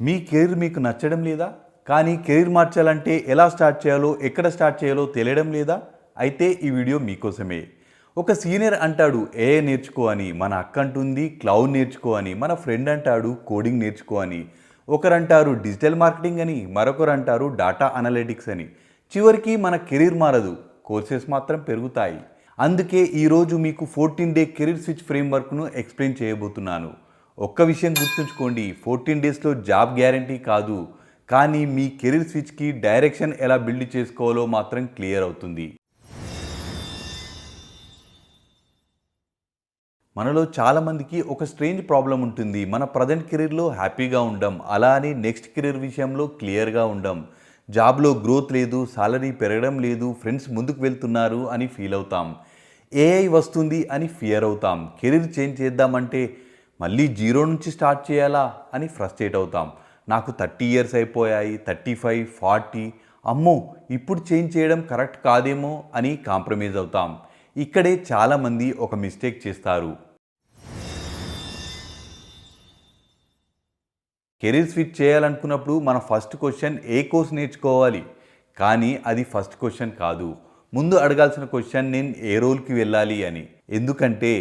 మీ career మీకు నచ్చడం లేదా? కానీ కెరీర్ మార్చాలంటే ఎలా స్టార్ట్ చేయాలో, ఎక్కడ స్టార్ట్ చేయాలో తెలియడం లేదా? అయితే ఈ వీడియో మీకోసమే. ఒక సీనియర్ అంటాడు ఏఐ నేర్చుకో అని, మన అక్క అంటుంది క్లౌడ్ నేర్చుకో అని, మన ఫ్రెండ్ అంటాడు కోడింగ్ నేర్చుకో అని, ఒకరంటారు డిజిటల్ మార్కెటింగ్ అని, మరొకరు అంటారు డాటా అనలిటిక్స్ అని. చివరికి మన కెరీర్ మారదు, కోర్సెస్ మాత్రం పెరుగుతాయి. అందుకే ఈరోజు మీకు 14 డే కెరీర్ స్విచ్ ఫ్రేమ్వర్క్ను ఎక్స్ప్లెయిన్ చేయబోతున్నాను. ఒక్క విషయం గుర్తుంచుకోండి, 14 డేస్లో జాబ్ గ్యారంటీ కాదు, కానీ మీ కెరీర్ స్విచ్కి డైరెక్షన్ ఎలా బిల్డ్ చేసుకోవాలో మాత్రం క్లియర్ అవుతుంది. మనలో చాలామందికి ఒక స్ట్రేంజ్ ప్రాబ్లం ఉంటుంది. మన ప్రజెంట్ కెరీర్లో హ్యాపీగా ఉండం, అలా అని నెక్స్ట్ కెరీర్ విషయంలో క్లియర్గా ఉండం. జాబ్లో గ్రోత్ లేదు, సాలరీ పెరగడం లేదు, ఫ్రెండ్స్ ముందుకు వెళ్తున్నారు అని ఫీల్ అవుతాం. ఏఐ వస్తుంది అని ఫియర్ అవుతాం. కెరీర్ చేంజ్ చేద్దామంటే మళ్ళీ జీరో నుంచి స్టార్ట్ చేయాలా అని ఫ్రస్ట్రేట్ అవుతాం. నాకు 30 ఇయర్స్ అయిపోయాయి, 35, 40, అమ్మో ఇప్పుడు చేంజ్ చేయడం కరెక్ట్ కాదేమో అని కాంప్రమైజ్ అవుతాం. ఇక్కడే చాలామంది ఒక మిస్టేక్ చేస్తారు. కెరీర్ స్విచ్ చేయాలనుకున్నప్పుడు మన ఫస్ట్ క్వశ్చన్ ఏ కోర్స్ నేర్చుకోవాలి, కానీ అది ఫస్ట్ క్వశ్చన్ కాదు. ముందు అడగాల్సిన క్వశ్చన్ నేను ఏ రోల్కి వెళ్ళాలి అని. ఎందుకంటే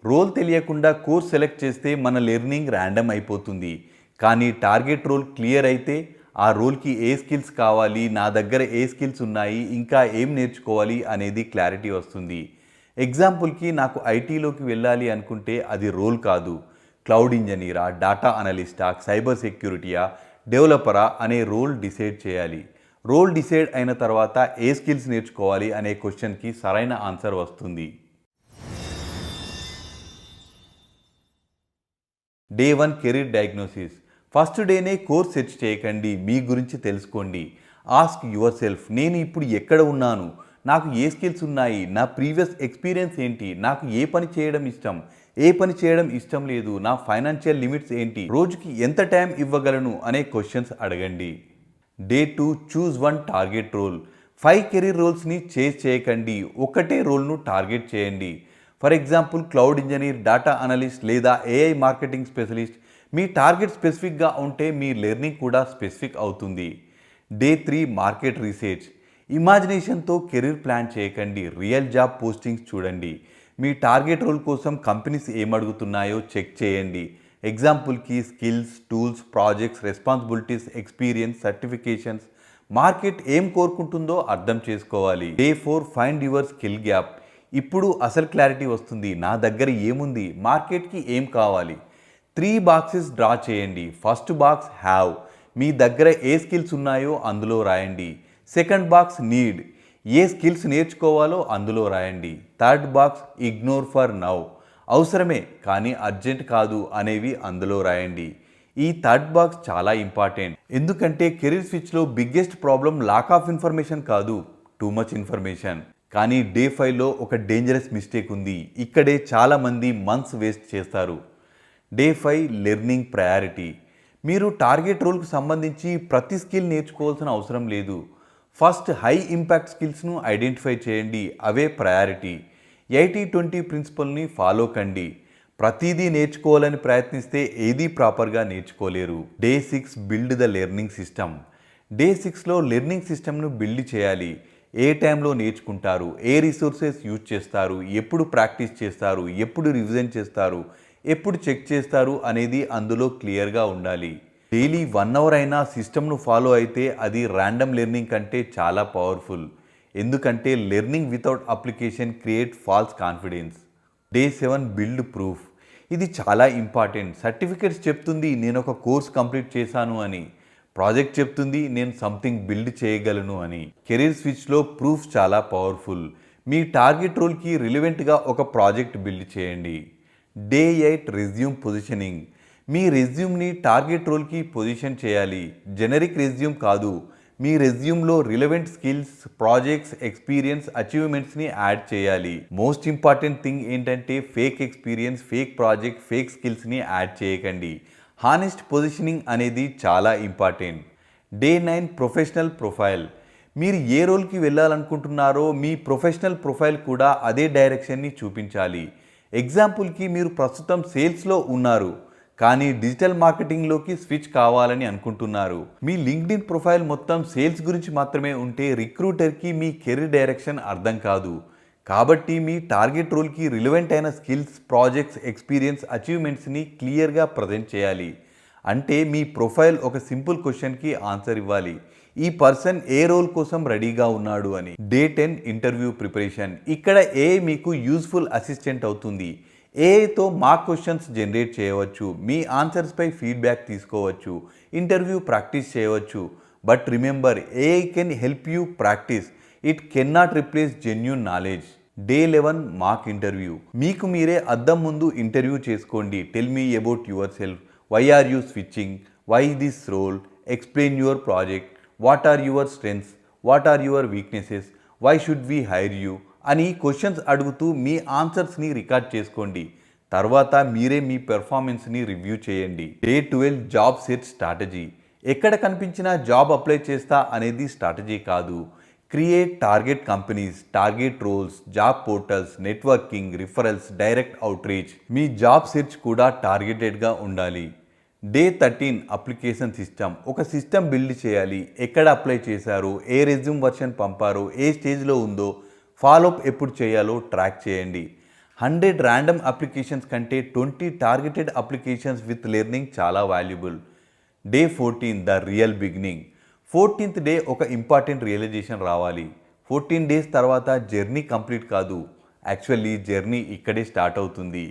రోల్ తెలియకుండా కోర్స్ సెలెక్ట్ చేస్తే మన లెర్నింగ్ ర్యాండమ్ అయిపోతుంది. కానీ టార్గెట్ రోల్ క్లియర్ అయితే ఆ రోల్కి ఏ స్కిల్స్ కావాలి, నా దగ్గర ఏ స్కిల్స్ ఉన్నాయి, ఇంకా ఏం నేర్చుకోవాలి అనేది క్లారిటీ వస్తుంది. ఎగ్జాంపుల్కి నాకు ఐటీలోకి వెళ్ళాలి అనుకుంటే అది రోల్ కాదు. క్లౌడ్ ఇంజనీరా, డాటా అనలిస్టా, సైబర్ సెక్యూరిటీయా, డెవలపరా అనే రోల్ డిసైడ్ చేయాలి. రోల్ డిసైడ్ అయిన తర్వాత ఏ స్కిల్స్ నేర్చుకోవాలి అనే క్వశ్చన్కి సరైన ఆన్సర్ వస్తుంది. Day 1 career diagnosis. ఫస్ట్ డేనే కోర్స్ సెర్చ్ చేయకండి, మీ గురించి తెలుసుకోండి. ఆస్క్ యువర్ సెల్ఫ్, నేను ఇప్పుడు ఎక్కడ ఉన్నాను, నాకు ఏ స్కిల్స్ ఉన్నాయి, నా ప్రీవియస్ ఎక్స్పీరియన్స్ ఏంటి, నాకు ఏ పని చేయడం ఇష్టం, ఏ పని చేయడం ఇష్టం లేదు, నా ఫైనాన్షియల్ లిమిట్స్ ఏంటి, రోజుకి ఎంత టైం ఇవ్వగలను అనే క్వశ్చన్స్ అడగండి. Day 2 choose 1 target role. 5 career రోల్స్ని చేజ్ చేయకండి, ఒకటే రోల్ను టార్గెట్ చేయండి. For example cloud engineer, data analyst లేదా ఏఐ మార్కెటింగ్ స్పెషలిస్ట్. మీ టార్గెట్ స్పెసిఫిక్గా ఉంటే మీ లెర్నింగ్ కూడా స్పెసిఫిక్ అవుతుంది. Day 3 market research. ఇమాజినేషన్తో కెరీర్ ప్లాన్ చేయకండి, రియల్ జాబ్ పోస్టింగ్స్ చూడండి. మీ టార్గెట్ రోల్ కోసం కంపెనీస్ ఏమడుగుతున్నాయో చెక్ చేయండి. ఎగ్జాంపుల్కి skills, tools, projects, responsibilities, experience, certifications. Market ఏం కోరుకుంటుందో అర్థం చేసుకోవాలి. Day 4 find your skill gap. ఇప్పుడు అసలు క్లారిటీ వస్తుంది, నా దగ్గర ఏముంది, మార్కెట్కి ఏం కావాలి. 3 బాక్సెస్ డ్రా చేయండి. ఫస్ట్ బాక్స్ హ్యావ్, మీ దగ్గర ఏ స్కిల్స్ ఉన్నాయో అందులో రాయండి. సెకండ్ బాక్స్ నీడ్, ఏ స్కిల్స్ నేర్చుకోవాలో అందులో రాయండి. Third box ignore for now, అవసరమే కానీ అర్జెంట్ కాదు అనేవి అందులో రాయండి. ఈ థర్డ్ బాక్స్ చాలా ఇంపార్టెంట్, ఎందుకంటే కెరీర్ స్విచ్లో biggest problem lack of information కాదు, టూ మచ్ ఇన్ఫర్మేషన్. కానీ డే 5లో ఒక డేంజరస్ మిస్టేక్ ఉంది. ఇక్కడే చాలామంది మంత్స్ వేస్ట్ చేస్తారు. Day 5 learning priority. మీరు టార్గెట్ రోల్కి సంబంధించి ప్రతి స్కిల్ నేర్చుకోవాల్సిన అవసరం లేదు. ఫస్ట్ హై ఇంపాక్ట్ స్కిల్స్ను ఐడెంటిఫై చేయండి, అవే ప్రయారిటీ. 80-20 ప్రిన్సిపల్ని ఫాలో కండి. ప్రతిదీ నేర్చుకోవాలని ప్రయత్నిస్తే ఏదీ ప్రాపర్గా నేర్చుకోలేరు. Day 6 build the learning system. Day 6లో లెర్నింగ్ సిస్టమ్ను బిల్డ్ చేయాలి. ఏ టైంలో నేర్చుకుంటారు, ఏ రిసోర్సెస్ యూజ్ చేస్తారు, ఎప్పుడు ప్రాక్టీస్ చేస్తారు, ఎప్పుడు రివిజన్ చేస్తారు, ఎప్పుడు చెక్ చేస్తారు అనేది అందులో క్లియర్గా ఉండాలి. డైలీ 1 అవర్ అయినా సిస్టమ్ను ఫాలో అయితే అది ర్యాండమ్ లెర్నింగ్ కంటే చాలా పవర్ఫుల్. ఎందుకంటే learning without application create false confidence. Day 7 build proof. ఇది చాలా ఇంపార్టెంట్. సర్టిఫికేట్స్ చెప్తుంది నేను ఒక కోర్స్ కంప్లీట్ చేశాను అని, ప్రాజెక్ట్ చెప్తుంది నేను సంథింగ్ బిల్డ్ చేయగలను అని. కెరీర్ స్విచ్లో ప్రూఫ్ చాలా పవర్ఫుల్. మీ టార్గెట్ రోల్కి రిలవెంట్గా ఒక ప్రాజెక్ట్ బిల్డ్ చేయండి. Day 8 resume positioning. మీ రెజ్యూమ్ని టార్గెట్ రోల్కి పొజిషన్ చేయాలి, జెనరిక్ రెజ్యూమ్ కాదు. మీ రెజ్యూమ్లో రిలవెంట్ స్కిల్స్, ప్రాజెక్ట్స్, ఎక్స్పీరియన్స్, అచీవ్మెంట్స్ని యాడ్ చేయాలి. మోస్ట్ ఇంపార్టెంట్ థింగ్ ఏంటంటే fake experience, fake project, fake స్కిల్స్ని యాడ్ చేయకండి. హానెస్ట్ పొజిషనింగ్ అనేది చాలా ఇంపార్టెంట్. Day 9 professional profile. మీరు ఏ రోల్కి వెళ్ళాలనుకుంటున్నారో మీ ప్రొఫెషనల్ ప్రొఫైల్ కూడా అదే డైరెక్షన్ని చూపించాలి. ఎగ్జాంపుల్కి మీరు ప్రస్తుతం సేల్స్లో ఉన్నారు, కానీ డిజిటల్ మార్కెటింగ్లోకి స్విచ్ కావాలని అనుకుంటున్నారు. మీ లింక్డ్ఇన్ ప్రొఫైల్ మొత్తం సేల్స్ గురించి మాత్రమే ఉంటే రిక్రూటర్కి మీ కెరీర్ డైరెక్షన్ అర్థం కాదు. కాబట్టి మీ టార్గెట్ రోల్కి రిలవెంట్ అయిన స్కిల్స్, ప్రాజెక్ట్స్, ఎక్స్పీరియన్స్, అచీవ్మెంట్స్ని క్లియర్గా ప్రజెంట్ చేయాలి. అంటే మీ ప్రొఫైల్ ఒక సింపుల్ క్వశ్చన్కి ఆన్సర్ ఇవ్వాలి. ఈ పర్సన్ ఏ రోల్ కోసం రెడీగా ఉన్నాడు అని. Day 10 interview preparation. ఇక్కడ ఏఐ మీకు యూస్ఫుల్ అసిస్టెంట్ అవుతుంది. ఏఐతో మాక్ క్వశ్చన్స్ జనరేట్ చేయవచ్చు, మీ ఆన్సర్స్పై ఫీడ్బ్యాక్ తీసుకోవచ్చు, ఇంటర్వ్యూ ప్రాక్టీస్ చేయవచ్చు. But remember, AI can help you practice, it can not replace genuine knowledge. Day 11 mock interview. మీకు మీరే అద్దం ముందు ఇంటర్వ్యూ చేసుకోండి. Tell me about yourself, why are you switching, why this role, explain your project, what are your strengths, what are your weaknesses, why should we hire you అని questions అడుగుతూ మీ ఆన్సర్స్ని record చేసుకోండి. తర్వాత మీరే మీ పెర్ఫార్మెన్స్ని రివ్యూ చేయండి. Day 12 job search strategy. ఎక్కడ కనిపించినా జాబ్ అప్లై చేస్తా అనేది స్ట్రాటజీ కాదు. Create target companies, target roles, job portals, networking, referrals, direct outreach. మీ జాబ్ సెర్చ్ కూడా టార్గెటెడ్గా ఉండాలి. Day 13 application system. ఒక సిస్టమ్ బిల్డ్ చేయాలి. ఎక్కడ అప్లై చేశారు, ఏ రెజ్యూమ్ వర్షన్ పంపారు, ఏ స్టేజ్లో ఉందో, ఫాలోఅప్ ఎప్పుడు చేయాలో ట్రాక్ చేయండి. 100 ర్యాండమ్ అప్లికేషన్స్ కంటే 20 టార్గెటెడ్ అప్లికేషన్స్ విత్ లెర్నింగ్ చాలా valuable. Day 14 the real beginning. 14th day ఒక ఇంపార్టెంట్ రియలైజేషన్ రావాలి. 14 డేస్ తర్వాత జర్నీ కంప్లీట్ కాదు, యాక్చువల్లీ జర్నీ ఇక్కడే స్టార్ట్ అవుతుంది.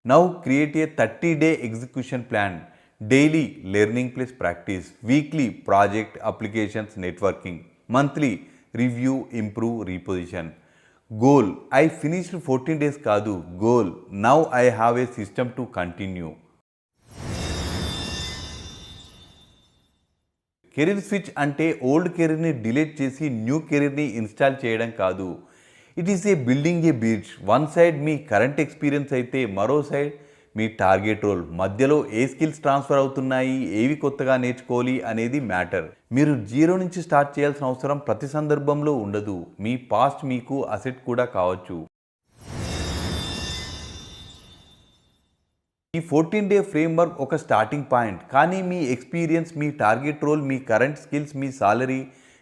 Now create a 30-day execution plan. Daily learning plus practice. Weekly project, applications, networking. Monthly review, improve, reposition. Goal. I finished 14 days kaadu. Goal. Now I have a system to continue. Career switch అంటే old కెరీర్ని delete చేసి new కెరీర్ని install చేయడం కాదు. It is a building A bridge. One side me current experience అయితే మరో side మీ target role. మధ్యలో ఏ skills transfer అవుతున్నాయి, ఏవి కొత్తగా నేర్చుకోవాలి అనేది మ్యాటర్. మీరు జీరో నుంచి స్టార్ట్ చేయాల్సిన అవసరం ప్రతి సందర్భంలో ఉండదు. మీ పాస్ట్ మీకు అసెట్ కూడా కావచ్చు. ఈ 14-డే ఫ్రేమ్వర్క్ ఒక స్టార్టింగ్ పాయింట్. కానీ మీ ఎక్స్పీరియన్స్, మీ టార్గెట్ రోల్, మీ కరెంట్ స్కిల్స్, మీ సాలరీ,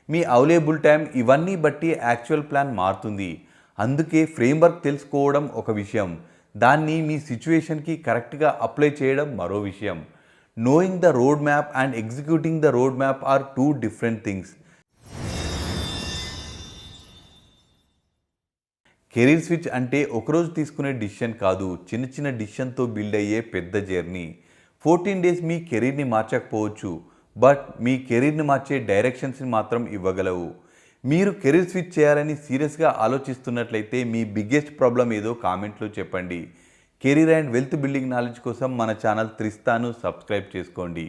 మీ అవైలబుల్ టైం ఇవన్నీ బట్టి యాక్చువల్ ప్లాన్ మారుతుంది. అందుకే ఫ్రేమ్వర్క్ తెలుసుకోవడం ఒక విషయం, దాన్ని మీ సిచ్యువేషన్కి కరెక్ట్గా అప్లై చేయడం మరో విషయం. Knowing the road map and executing the road map are two different things. Career switch అంటే ఒకరోజు తీసుకునే డిసిషన్ కాదు, చిన్న చిన్న డిసిషన్తో బిల్డ్ అయ్యే పెద్ద జర్నీ. 14 డేస్ మీ కెరీర్ని మార్చకపోవచ్చు, బట్ మీ కెరీర్ని మార్చే డైరెక్షన్స్ని మాత్రం ఇవ్వగలవు. మీరు కెరీర్ స్విచ్ చేయాలని సీరియస్గా ఆలోచిస్తున్నట్లయితే మీ బిగ్గెస్ట్ ప్రాబ్లం ఏదో కామెంట్లో చెప్పండి. Career and wealth building knowledge కోసం మన ఛానల్ త్రిస్తాను సబ్స్క్రైబ్ చేసుకోండి.